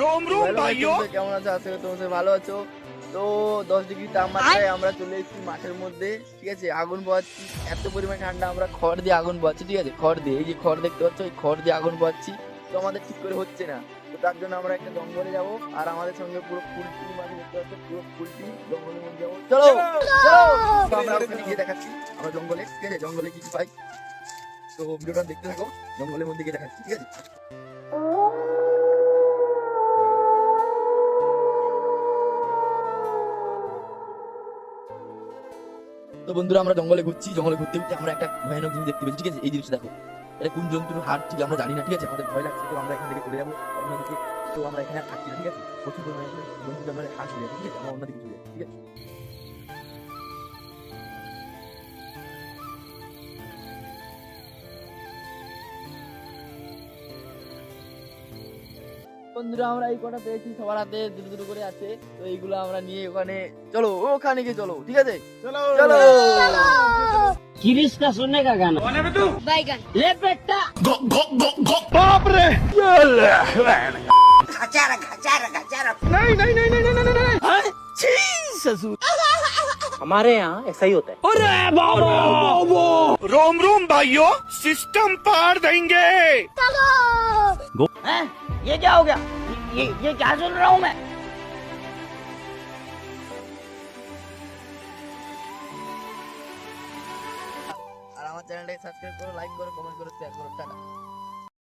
रोम रोम भाइयों কেমন আছো? আজকে তোমরা ভালো আছো তো? 10 ডিগ্রি তাপমাত্রায় আমরা চলে এসেছি মাঠের মধ্যে, ঠিক আছে? আগুন পোহাচ্ছি, এত পরিমাণ ঠান্ডা, আমরা খড় দিয়ে আগুন পোহাচ্ছি, ঠিক আছে? খড় দিয়ে, এই যে খড় দেখতে পাচ্ছ, এই খড় দিয়ে আগুন পোহাচ্ছি। তো আমাদের ঠিক করে হচ্ছে না, তো তার জন্য আমরা একটা জঙ্গলে যাব, আর আমাদের সঙ্গে পুরো ফুল টিম আছে, দেখতে পাচ্ছ, পুরো ফুল টিম জঙ্গলের মধ্যে যাবো। চলো চলো, তো আমরা ওখানে গিয়ে দেখাচ্ছি আমরা জঙ্গলে, ঠিক আছে? জঙ্গলে কি কি পাই, তো ভিডিওটা দেখতে থাকো, জঙ্গলের মধ্যে গিয়ে দেখাচ্ছি, ঠিক আছে? তো বন্ধুরা, আমরা জঙ্গলে ঘুরছি, জঙ্গলে ঘুরতে ঘুরতে আমরা একটা ভয়ানক জিনিস দেখতে পেয়েছি, ঠিক আছে? এই জিনিসটা দেখো, এটা কোন জন্তুর হাড় ঠিক আমরা জানি না, ঠিক আছে? আমাদের ভয় লাগছে, তো আমরা এখান থেকে চলে যাবো অন্যদিকে। তো আমরা এখানে আর থাকছি না, ঠিক আছে? প্রচুর পরিমাণে জন্তু জানোয়ারের হাড় চলে যাবে, ঠিক আছে? আমরা অন্যদিকে চলে যাবো, ঠিক আছে? বন্ধুরা, আমরা এই কটা পেয়েছি, সবার হাতে দুটো দুটো করে আছে, তো এইগুলো আমরা নিয়ে ওখানে, চলো ওখানে গিয়ে চলো, ঠিক আছে? চলো চলো। गिरीश का सुनने का गाना बैगन ले बेटा बाप रे हमारे यहाँ ऐसा ही होता है रोम रोम भाइयों सिस्टम पार देंगे हैं? ये क्या हो गया? ये क्या सुन रहा हूँ मैं? আর আমার চ্যানেলটাকে সাবস্ক্রাইব করো, লাইক করো, কমেন্ট করো, শেয়ার করো। টাটা।